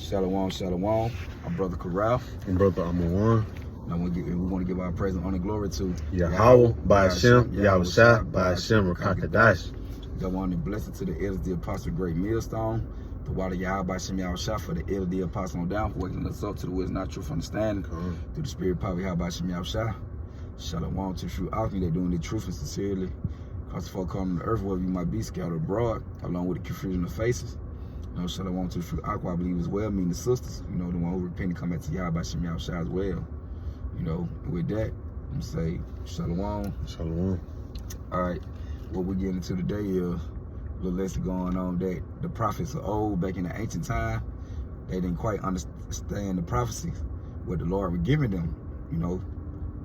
Shalom, shalom. I'm Brother Karaf. And Brother Amawan. Now we want to give our praise and honor and glory to Yahweh, by Hashem, Yahushua, by Hashem, Rakakadash. God want to bless it to the elders, the apostle, great millstone. The water Yahweh by Hashem, Yahushua, for the elders, the apostle on down, for waking us up to the wisdom, not truth, understanding. Through the spirit, power, Yahweh by Hashem, Yahushua. Shalom to true alchemy, they're doing the truth and sincerely. Cause the folk come to the earth, wherever you might be, scattered abroad, along with the confusion of faces. You know, shalom to the true aqua, I believe as well, meaning the sisters. You know, the one who repent and come back to Yahweh by Hashem, Yahushua as well. You know, with that, I'm say shalom. Shalom. All right, what we're getting into today is a little lesson going on that the prophets of old, back in the ancient time, they didn't quite understand the prophecies, what the Lord was giving them. You know,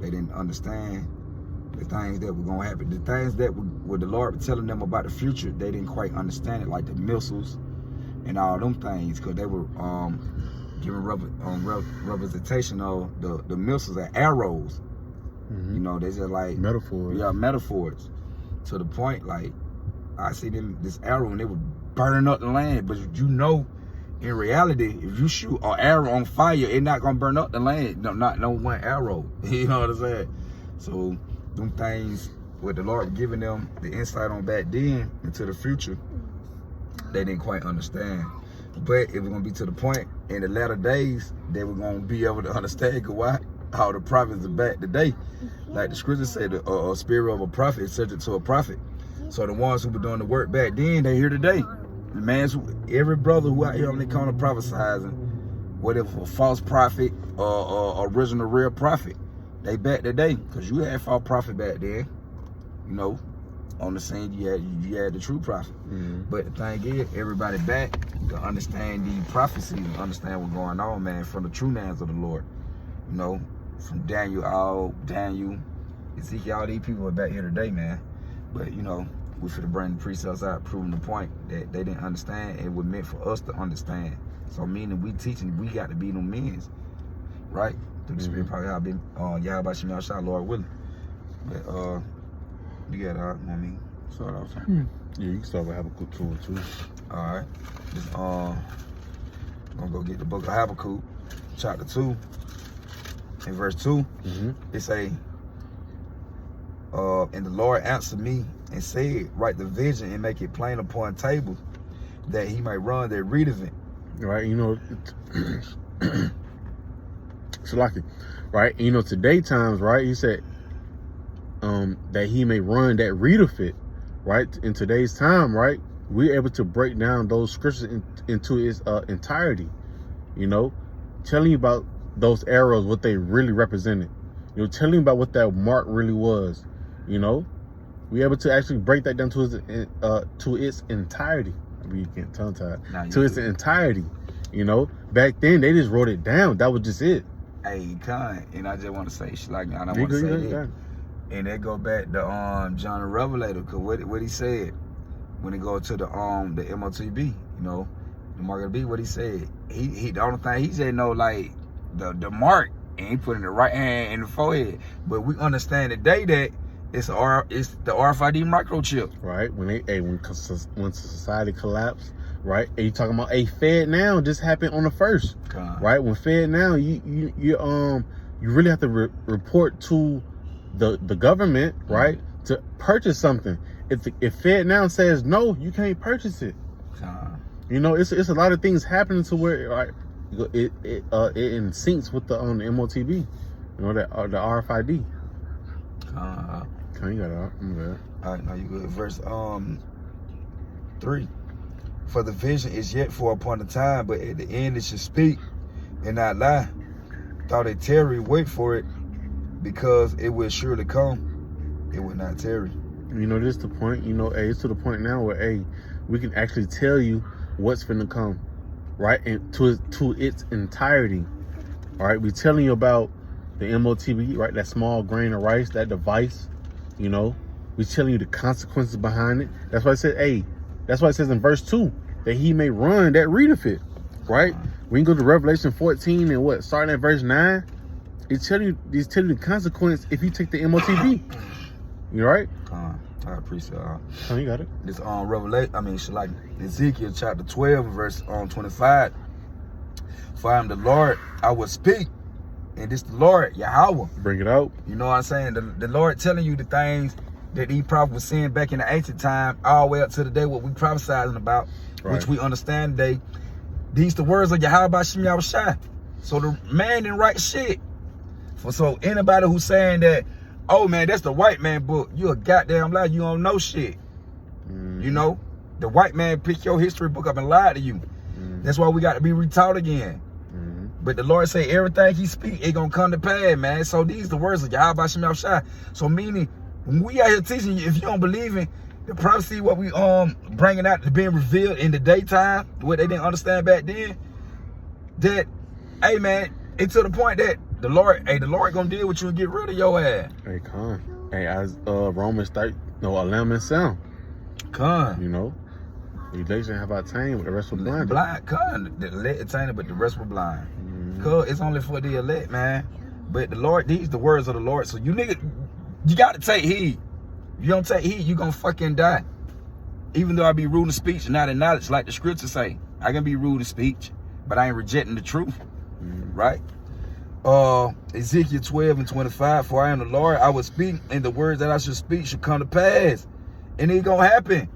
they didn't understand the things that were going to happen. The things that what the Lord was telling them about the future, they didn't quite understand it, like the missiles and all them things, because they were giving representation of the missiles and arrows. You know, they just like metaphors. Yeah, metaphors. To the point, like, I see them this arrow and they were burning up the land, but you know, in reality, if you shoot an arrow on fire, it's not gonna burn up the land. No, not no one arrow. You know what I'm saying? So them things, what the Lord giving them the insight on back then into the future, they didn't quite understand. But it was gonna be to the point in the latter days they were gonna be able to understand. Cause why? How the prophets are back today. Like the scripture said, a spirit of a prophet is subject to a prophet. So the ones who were doing the work back then, they here today. The man's every brother who out here on the corner prophesizing, whether a false prophet or original real prophet, they back today. Cause you had false prophet back then. You know, on the scene you had the true prophet. But the thing is, everybody back to understand the prophecies and understand what's going on, man, from the true names of the Lord. You know, from Daniel, Ezekiel, all these people are back here today, man. But you know, we should have bring the precepts out, proving the point that they didn't understand. It was meant for us to understand. So meaning we teaching, we got to be them men, right? Through the spirit, probably I've been Yahweh by Shem Yahushua, Lord willing. But you got it, I mean, start off. Yeah, you can start with Habakkuk 2 and 2. All right, just gonna go get the book of Habakkuk, chapter 2. In verse 2, it say, and the Lord answered me and said, write the vision and make it plain upon tables, that he might run that readeth it. Right, you know, Shalaki, right? You know, today times, right? He said that he may run that readeth it, right? In today's time, right? We're able to break down those scriptures into its entirety, you know, telling you about those arrows, what they really represented. You know, telling you about what that mark really was. You know, we're able to actually break that down to its entirety. I mean, you can't tongue tied. To its entirety. You know, back then they just wrote it down. That was just it. Hey, Khan, and I just want to say, like, I don't want to say it. And that go back to John the Revelator, cause what he said when he go to the MOTB, you know, the mark of the beast, what he said. He the only thing he said, no, like, the mark, and he put in the right hand in the forehead. But we understand today that it's the RFID microchip. Right. When society collapsed, right? And you talking about Fed now just happened on the 1st. Right? When Fed now, you really have to report to the government, right? To purchase something. If Fed now says no, you can't purchase it. You know, it's a lot of things happening to where, right? It in syncs with the MOTB, you know, the RFID. You got it out. I'm good. All right, now you good. Verse 3. For the vision is yet for upon the time, but at the end it should speak and not lie. Thought it tarry, wait for it, because it will surely come. It will not tarry. You know, this is the point. You know, it's to the point now where we can actually tell you what's finna come. Right, and to its entirety. All right, we're telling you about the MOTB, right? That small grain of rice, that device. You know, we're telling you the consequences behind it. That's why I said, that's why it says in verse 2 that he may run that readeth it. Right? We can go to Revelation 14 and starting at verse 9. It's telling you the consequence if you take the MOTB. You right? I appreciate it. Oh, you got it. This Revelation, Ezekiel chapter 12, verse 25. For I am the Lord, I will speak. And this the Lord, Yahweh. Bring it out. You know what I'm saying? The Lord telling you the things that these prophets were saying back in the ancient time, all the way up to the day what we prophesizing about, which we understand today. These the words of Yahweh Shem Yahushua. So the man didn't write shit. So anybody who's saying that, oh man, that's the white man book, you a goddamn lie, you don't know shit. You know? The white man picked your history book up and lied to you. That's why we got to be retaught again. But the Lord say everything he speak, it gonna come to pass, man. So these the words of Yahweh Shem Yahushua. So meaning, when we out here teaching you, if you don't believe in the prophecy, what we bringing out, being revealed in the daytime, what they didn't understand back then, that, hey man, it's to the point that the Lord gonna deal with you and get rid of your ass. Hey, con. Hey, as Romans 30, no, a lamb and sound. Con. You know, election have attained, but the rest were blind. Blind, con. The elect attained, but the rest were blind. Cause it's only for the elect, man. But the Lord, these the words of the Lord. So you nigga, you gotta take heed. If you don't take heed, you gonna fucking die. Even though I be rude in speech and not in knowledge, like the scriptures say. I can be rude in speech, but I ain't rejecting the truth. Right? Ezekiel 12:25, for I am the Lord, I will speak, and the words that I should speak should come to pass. And it gonna happen.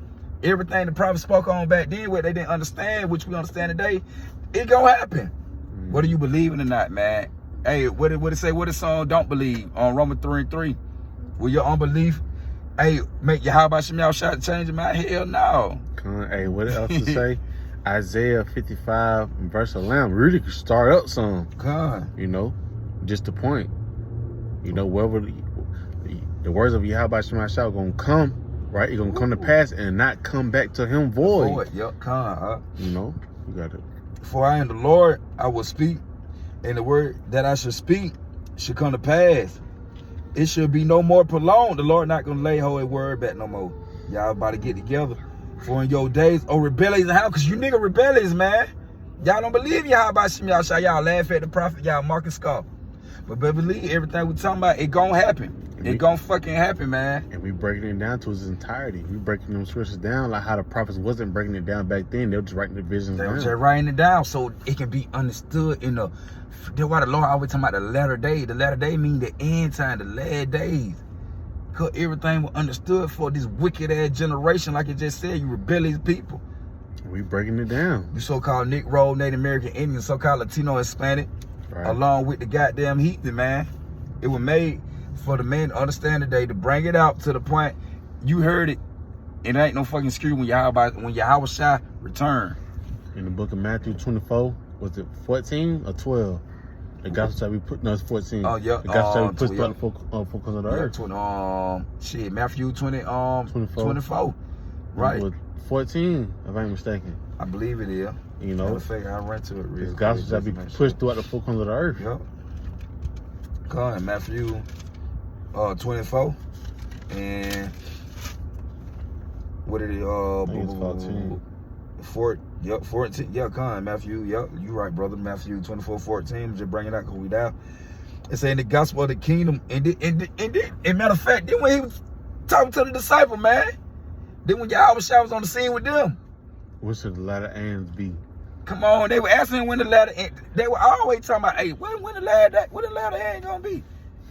Everything the prophet spoke on back then, what they didn't understand, which we understand today, it gonna happen. Whether you believe it or not, man. Hey, what it say? What the song don't believe on Romans 3:3? Will your unbelief, hey, make Yahweh Shem Yahushua change your mind? Hell no. Hey, what else to say? Isaiah 55 verse 11. Really could start up some. You know, just the point. You know, wherever the words of Yahweh Shem Yahushua gonna come, right? It's gonna come to pass and not come back to him void. Yep, you know, you got it. For I am the Lord, I will speak, and the word that I should speak should come to pass. It should be no more prolonged. The Lord not gonna lay hold his word back no more. Y'all about to get together. For in your days, rebellious how? Cause you nigga rebellious, man. Y'all don't believe Yahweh Shem Yahushua. Y'all laugh at the prophet, y'all mock and scoff. But believe everything we talking about, it gonna happen. It gonna fucking happen, man. And we breaking it down to its entirety. We breaking them scriptures down like how the prophets wasn't breaking it down back then. They were just writing the visions down. They were just writing it down so it can be understood in the. That's why the Lord always talking about the latter day. The latter day mean the end time, the last days. Cause everything was understood for this wicked ass generation, like it just said, you rebellious people. We breaking it down. You so-called Negro, Native American Indian, so-called Latino, Hispanic, along with the goddamn heathen, man. It was made for the man to understand today, to bring it out to the point you heard it. It ain't no fucking excuse when Yahweh Shai return. In the book of Matthew 24, was it 14 or 12? The gospel shall be put, no, it's 14. Oh, yeah. The gospel shall be pushed throughout the four corners of the earth. Matthew 24. Right. 14, if I ain't mistaken. I believe it is. You know, I ran to it real the gospel shall be pushed throughout the four corners of the earth. Yep. Come Matthew 24. And what did it? 14. 14. Yeah, come Matthew. Yep, you right, brother. Matthew 24:14. Just bring it out because we down. It's saying the gospel of the kingdom. And matter of fact, then when he was talking to the disciple, man, then when Yahweh Shai was on the scene with them, what should the latter ends be? Come on, they were asking when the latter end. They were always talking about, hey, when the latter end gonna be?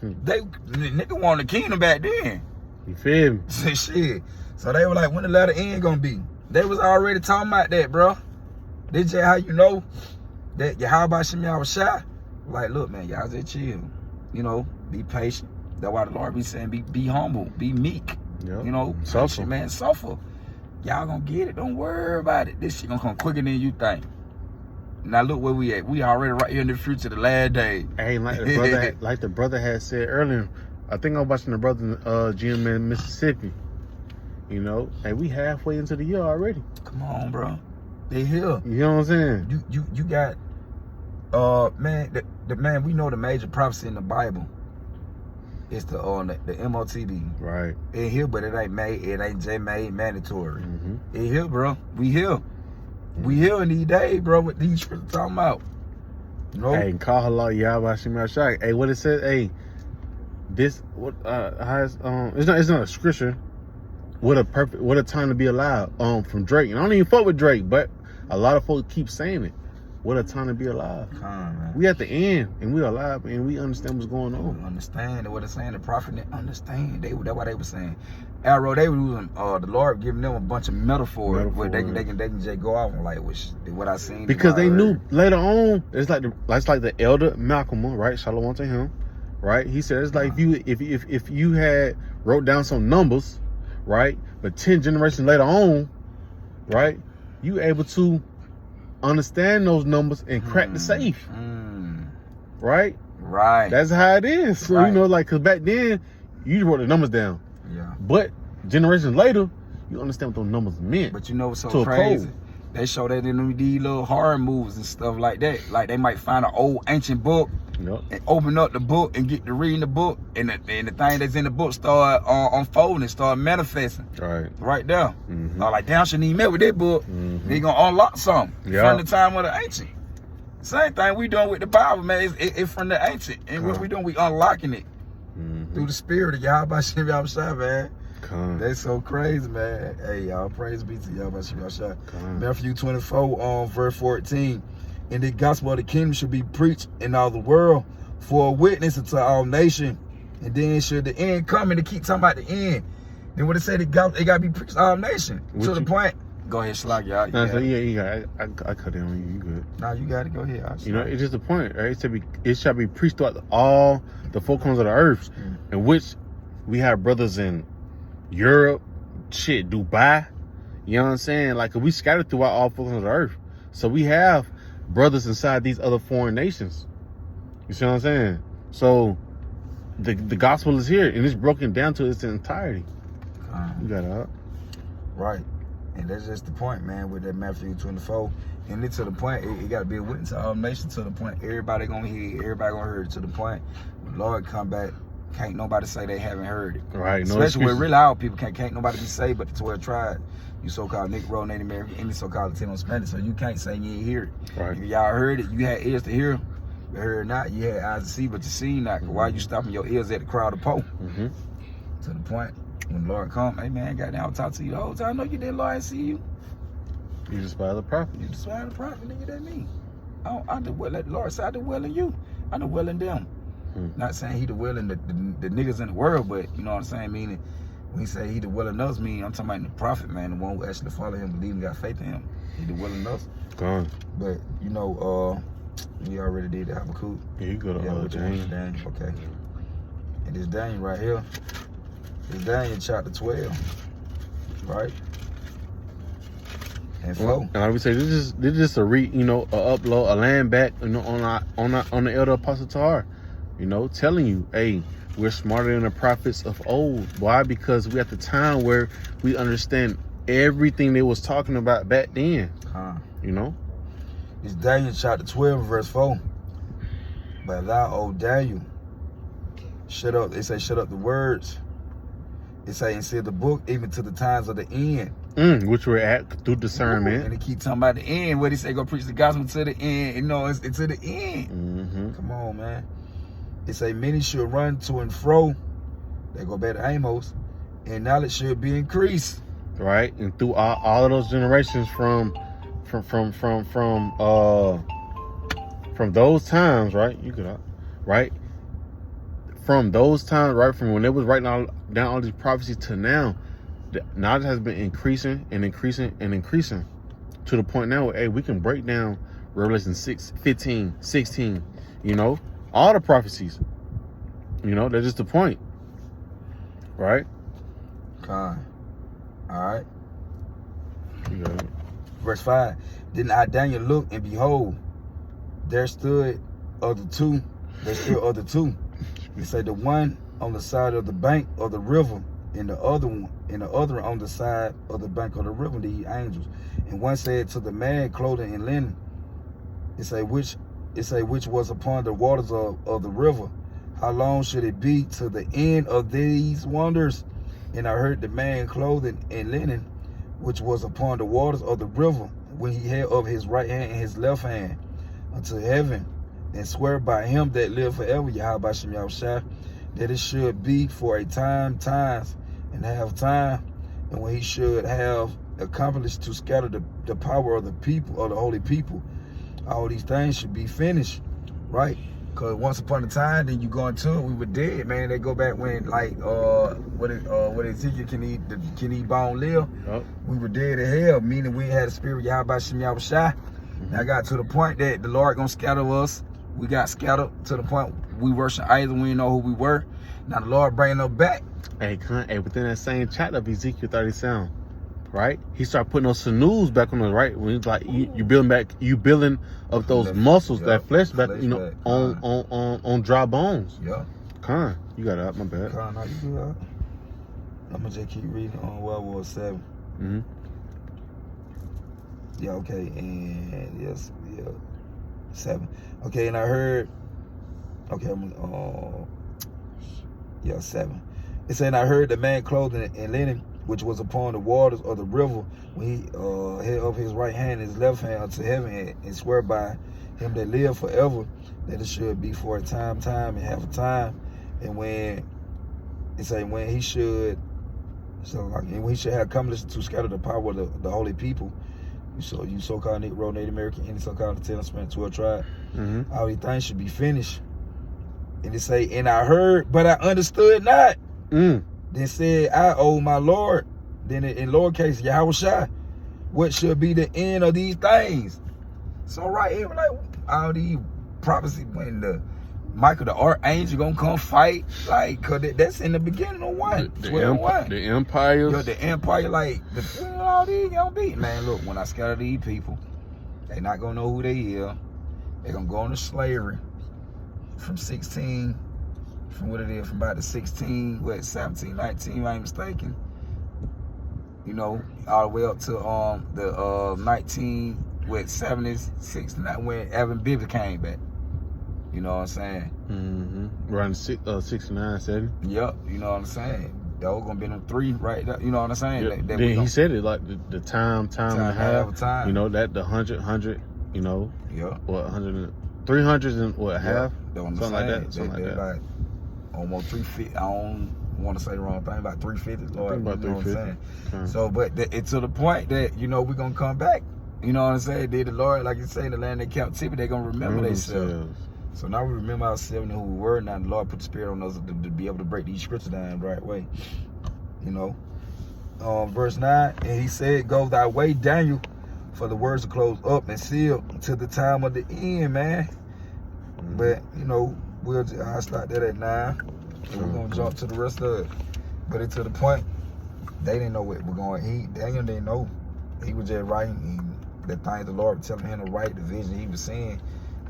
The nigga wanted the kingdom back then. You feel me? Shit. So they were like, when the latter end gonna be? They was already talking about that, bro. This just how you know that Yahweh Shem Yahushua. Like, look, man, y'all just chill. You know, be patient. That's why the Lord be saying, be humble, be meek. Yep. You know, suffer, man, suffer. Y'all gonna get it. Don't worry about it. This shit gonna come quicker than you think. Now look where we at. We already right here in the future, the last day. Hey, like the brother had said earlier, I think I was watching the brother GM in Mississippi. You know, hey, we halfway into the year already. Come on, bro. They here. You know what I'm saying? You got man, the man, we know the major prophecy in the Bible. It's the MOTB. Right. It here, but it ain't just made mandatory. It here, bro. We here. We here in these days, bro, what these scriptures talking about. You know? Hey, call halal Yahweh Shem Yahushua. Hey, what it says, hey, this what it's not a scripture. What a time to be alive. From Drake. And I don't even fuck with Drake, but a lot of folks keep saying it. What a time to be alive. Come on, man. We at the end, and we alive, and we understand what's going on. Understand what they're saying. The prophet didn't understand. That's what they were saying. Arrow, they were using the Lord giving them a bunch of metaphors where they can just go off on like what I seen. Because they knew later on, it's like the elder Malcolm, right? Shalom to him, right? He said it's like if you had wrote down some numbers, right? But 10 generations later on, right? You able to understand those numbers and crack the safe, right? Right. That's how it is. So right. you know, like, cause back then you wrote the numbers down. Yeah. But generations later, you understand what those numbers meant. But you know what's so crazy? They show that in these little horror movies and stuff like that. Like they might find an old ancient book and open up the book and get to reading the book, and the thing that's in the book start unfolding, start manifesting. Right there. Like, damn, shouldn't even met with that book. They gonna unlock something from the time of the ancient. Same thing we doing with the Bible, man. It's from the ancient, and what we doing, we unlocking it through the spirit of Yahweh Shem Yahushua, man. That's so crazy, man. Hey, y'all, praise be to Yahweh Shem Yahushua. Matthew 24, verse 14. And the gospel of the kingdom should be preached in all the world for a witness unto all nations. And then should the end come, and to keep talking about the end. Then what it said, it got to be preached to all nations. To the point. Go ahead, Slack, y'all. I cut in on you. You good? Nah, you got it. Go ahead. You know, it's just the point, right? It shall be preached throughout all the four corners of the earth, in which we have brothers in Europe, Dubai. You know what I'm saying? Like, we scattered throughout all four corners of the earth. So we have brothers inside these other foreign nations. You see what I'm saying? So the gospel is here, and it's broken down to its entirety. You got it up. Right. And that's just the point, man, with that Matthew 24. And it's to the point, it got to be a witness to all nations, to the point everybody gonna hear, everybody gonna hear it, to the point when Lord come back, can't nobody say they haven't heard it. Right. Especially with really our people, can't nobody be saved but the 12 tribes. You so-called Negro, Native American, any so-called Latino, Spanish, so you can't say you ain't hear it. Right. If y'all heard it, you had ears to hear, you heard not, you had eyes to see, but you see not. Why you stopping your ears at the crowd of Poe? To the point, when the Lord come, hey man, goddamn, I'll talk to you the whole time. I know you did, Lord, I see you. You despise the prophet. You despise the prophet, nigga, that me. I do well, let the Lord say I do well in you. I do well in them. Not saying he do well in the niggas in the world, but you know what I'm saying, meaning when he say he do well in us, meaning I'm talking about the prophet, man, the one who actually follow him, believe and got faith in him. He do well in us. But you know, we already did the Habakkuk. Yeah, you go to Daniel. Okay. And this Daniel right here. It's Daniel chapter 12, right? And flow. And I would say this is just a upload, a land back, you know, on the elder apostle Tahar, you know, telling you, hey, we're smarter than the prophets of old. Why? Because we at the time where we understand everything they was talking about back then. You know. It's Daniel chapter 12, verse 4. But thou, O Daniel, shut up. They say shut up the words. It say and seal the book even to the times of the end. Which we're at through discernment. And they keep talking about the end. What he say, go preach the gospel to the end. You know, it's to the end. Come on, man. It say many should run to and fro. They go back to Amos. And knowledge should be increased. Right. And through all of those generations from those times, right? You could, right? From those times, right, from when they was writing down all these prophecies to now, the knowledge has been increasing and increasing and increasing to the point now where, hey, we can break down Revelation 6, 15, 16, you know, all the prophecies. You know, that's just the point. Right? All right. You got it. Verse 5. Then I, Daniel, looked, and behold, there stood other two. It said the one on the side of the bank of the river, and the other on the side of the bank of the river, the angels. And one said to the man clothed in linen, it say which was upon the waters of the river, how long should it be to the end of these wonders? And I heard the man clothed in linen, which was upon the waters of the river, when he held up his right hand and his left hand unto heaven, and swear by him that live forever, Yahweh Shem Yahushua, that it should be for a times, and half time, and when he should have accomplished to scatter the power of the people, of the holy people, all these things should be finished, right? Cause once upon a time, then you go into it, we were dead, man. They go back when like what Ezekiel can eat bone live. Yep. We were dead in hell, meaning we had a spirit Yahweh Shem Yahweh Shai. And I got to the point that the Lord gonna scatter us. We got scattered to the point we worship idols. We didn't know who we were. Now the Lord bringing us back. Hey, within that same chapter of Ezekiel 37, right? He started putting those sinews back on us, right? When he's like, you building up those muscles, that flesh back, on dry bones. Yeah. Con, you got it out, my bad. Con, how you do that? I'm gonna just keep reading on World War 7. Mm-hmm. Yeah, okay, and yes, yeah, 7. Okay, and I heard, okay, 7. It said, I heard the man clothed in linen, which was upon the waters of the river, when he held up his right hand and his left hand unto heaven, and swear by him that live forever, that it should be for a time, and half a time, and when it say when he should have accomplished to scatter the power of the holy people. You so-called Negro, Native American, any so-called 10 Spanish 12 tribe. Mm-hmm. All these things should be finished. And it say, and I heard, but I understood not. Then said, I, oh my Lord. Then in lowercase, Yahweh Shai, what should be the end of these things? So right here, like all these prophecies when Michael the archangel gonna come fight, like, cause that's in the beginning of 1. The empires. Yo, the empire, like, all these gonna be. Man, look, when I scatter these people, they not gonna know who they are. They gonna go into slavery from about the 16, 17, 19, if I ain't mistaken. You know, all the way up to the 70s, 69, when Evan Bibby came back. You know what I'm saying? Mm-hmm. Around 69, 70. Yep, you know what I'm saying? Those gonna be them 3 right there. You know what I'm saying? Yep. Then he said it like the time and a half. Time. You know, that the 100, you know. Yeah. What, 300s and what, half? Something like that. Like almost 350. I don't want to say the wrong thing. About 350, Lord. About 350. Okay. So, but it's to the point that, you know, we're gonna come back. You know what I'm saying? Did the Lord, like you say, the land of captivity, they're gonna remember themselves. So now we remember ourselves and who we were. Now the Lord put the Spirit on us to be able to break these scriptures down the right way. You know. Verse 9, and he said, go thy way, Daniel, for the words are closed up and sealed to the time of the end, man. But, you know, I'll start that at 9. And we're going to jump to the rest of it. But it's to the point, they didn't know what we're going. Daniel didn't know. He was just writing the things the Lord was telling him to write, the vision he was seeing.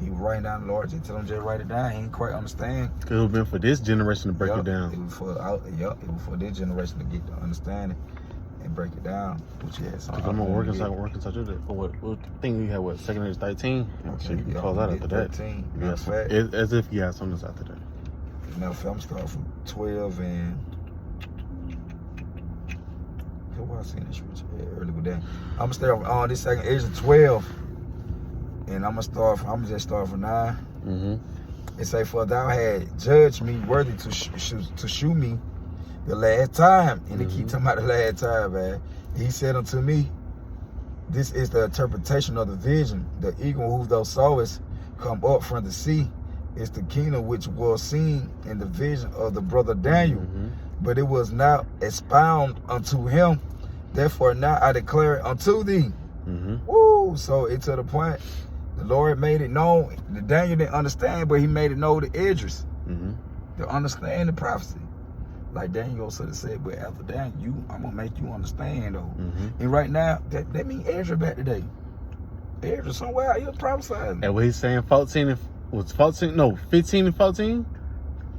He was writing down the Lord, just tell him just write it down. He didn't quite understand. It would have been for this generation to break it down. It was for this generation to get the understanding and break it down. Which I'm working such a what thing we had, what, second age 13? Okay, So you can call that after that. 13. Yes, as if you had something after that. Matter of fact, I'm starting from 12 and I seen this early with that. I'm gonna start on this second age of 12. And I'm gonna just start from 9. Mm-hmm. It say, for thou had judged me worthy to shew me the last time. And they keep talking about the last time, man. He said unto me, this is the interpretation of the vision. The eagle who thou sawest come up from the sea is the kingdom which was seen in the vision of the brother Daniel. But it was not expound unto him. Therefore now I declare it unto thee. Woo! So it's to the point. The Lord made it known. The Daniel didn't understand, but he made it known to Idris to understand the prophecy. Like Daniel sort of said, but after that, I'm gonna make you understand though. And right now, that means Ezra back today. Ezra somewhere out here prophesying. And what he's saying, 15 and 14.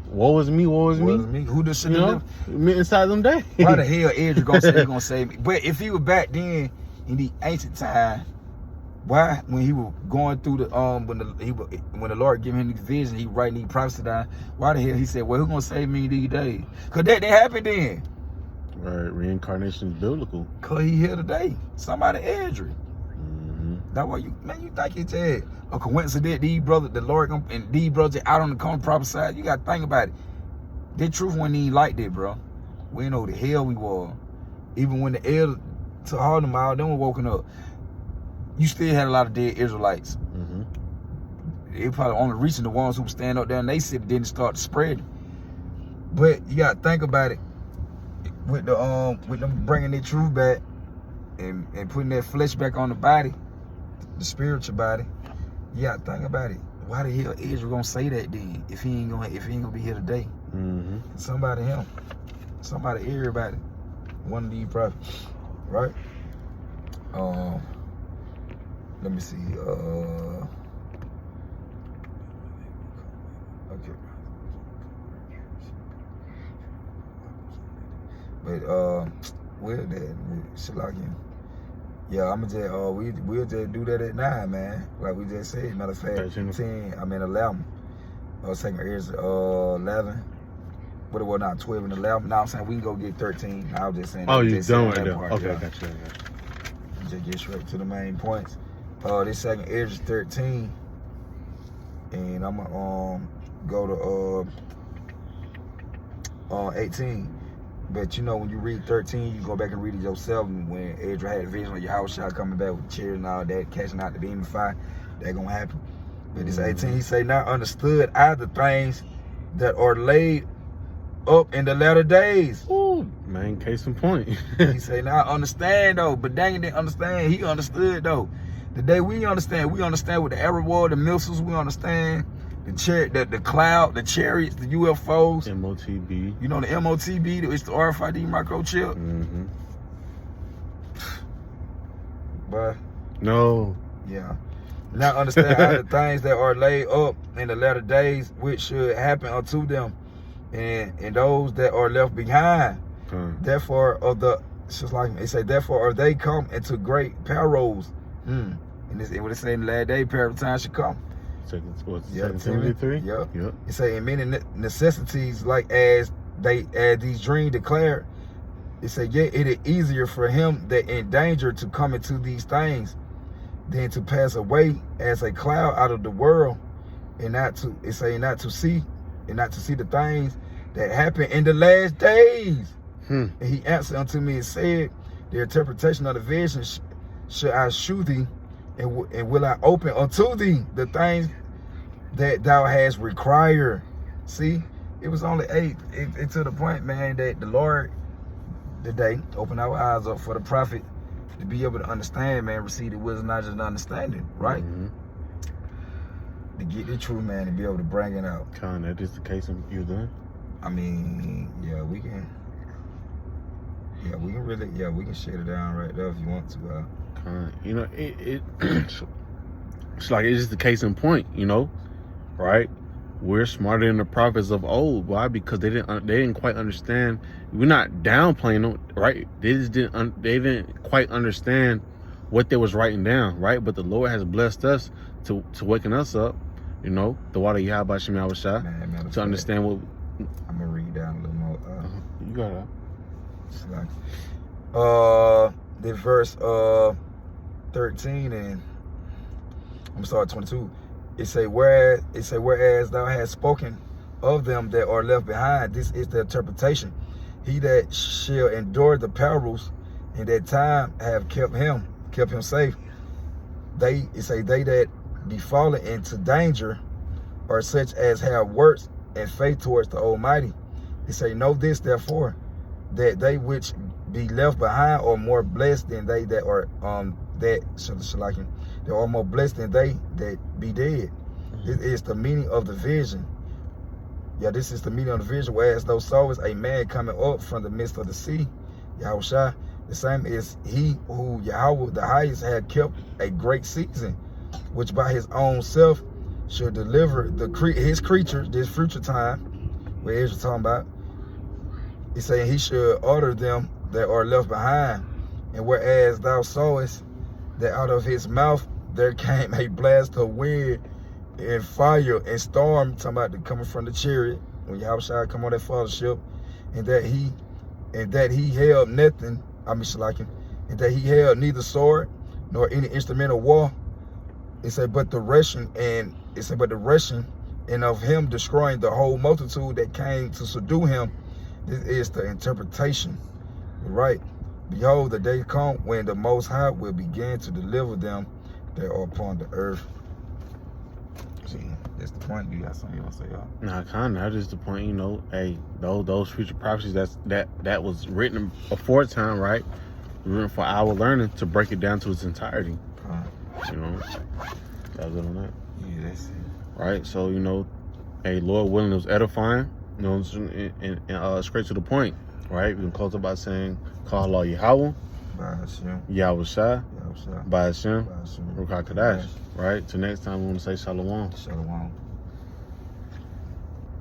Woe was me. Who just should have lived inside them days? Why the hell Ezra gonna say he gonna save me? But if he was back then in the ancient time, why, when he was going through the when the Lord gave him the vision, he writing these prophecies down, why the hell he said, well, who's gonna save me these days? Cause that didn't happen then. Right, reincarnation is biblical. Cause he here today. Somebody Ezra. That's why you think it's a coincidence these brothers, the Lord and these brothers out on the corner prophesied. You gotta think about it. That truth wasn't even like that, bro. We didn't know who the hell we were. Even when the elders to Harlem, all them were woken up. You still had a lot of dead Israelites They probably only reaching the ones who stand up there and they sit, then start spreading. But you gotta think about it with them bringing their truth back and putting that flesh back on the body, the spiritual body. You gotta think about it. Why the hell Israel gonna say that then if he ain't gonna be here today? Mm-hmm. Somebody, everybody, one of these prophets, right? Let me see. Okay. But we'll Shalakim. Yeah, I'ma just we'll just do that at 9, man. Like we just said. Matter of fact, 10. 11. Second is 11. What it was now, 12 and 11. Now I'm saying we can go get 13. I was just saying. Oh, you just done that right there. part, Okay, yeah. gotcha. Just get straight to the main points. This second edge is 13, and I'm gonna go to 18. But you know, when you read 13, you go back and read it yourself. And when Ezra had a vision of Yahushua coming back with cheers and all that, catching out the beam of fire, that gonna happen. But this 18, he say, "Now understood I the things that are laid up in the latter days." Ooh, man, case in point. He say, "Now understand though," but Daniel didn't understand. He understood though. The day we understand with the Arab war, the missiles, we understand the cloud, the chariots, the UFOs. MOTB. You know the MOTB, it's the RFID microchip. Mm-hmm. But no. yeah. Now understand how the things that are laid up in the latter days, which should happen unto them, and those that are left behind. Therefore, it's just like they say, therefore are they come into great perils. And what it say in the last day, peril of time should come. Second Timothy 3? Yep. Yep. It say in many necessities, like as these dreams declare, it say, yet it is easier for him that in danger to come into these things than to pass away as a cloud out of the world, and not to see the things that happen in the last days. And he answered unto me and said, the interpretation of the vision should I shew thee, and will I open unto thee the things that thou hast required. See, it was only 8. It to the point, man, that the Lord today opened our eyes up for the prophet to be able to understand, man, receive the wisdom, not just understanding, right? Mm-hmm. To get the truth, man, and be able to bring it out. That is the case you done? I mean, we can shut it down right there if you want to. You know, it's like it's just the case in point, you know, right? We're smarter than the prophets of old. Why? Because they didn't quite understand. We're not downplaying them, right? They didn't quite understand what they was writing down, right? But the Lord has blessed us to waking us up, you know, the water Yahweh Shem Yahushua, to understand what. I'm gonna read down a little more. You got it. It's like, the verse 13, and I'm gonna start 22. It say whereas thou hast spoken of them that are left behind, this is the interpretation. He that shall endure the perils in that time have kept him safe. They that be fallen into danger are such as have works and faith towards the Almighty. He say, know this therefore, that they which be left behind are more blessed than they that are they are more blessed than they that be dead. This is the meaning of the vision. Yeah, this is the meaning of the vision. Whereas thou sawest a man coming up from the midst of the sea, Yahushua, the same is he who Yahweh the highest had kept a great season, which by his own self should deliver his creatures this future time, where Israel talking about. He's saying he should order them that are left behind. And whereas thou sawest that out of his mouth there came a blast of wind and fire and storm, talking about coming from the chariot, when Yahushua come on that fellowship, and that he held nothing, and that he held neither sword nor any instrument of war. It said, but the rushing and of him destroying the whole multitude that came to subdue him. This is the interpretation, right? Behold, the day come when the Most High will begin to deliver them that are upon the earth. See, that's the point. You got something you want to say? Nah, kinda. That is the point. You know, hey, those future prophecies that was written before time, right? Written for our learning to break it down to its entirety. You know, that was it on that. Yeah, that's it. Right. So you know, hey, Lord willing, it was edifying. You know, and straight to the point. Right. We can close up by saying, "Call Allah Yahweh, Yahweh Shai, by Hashem, Ruach Kadash." Right. Till next time, we want to say Shalom. Shalom.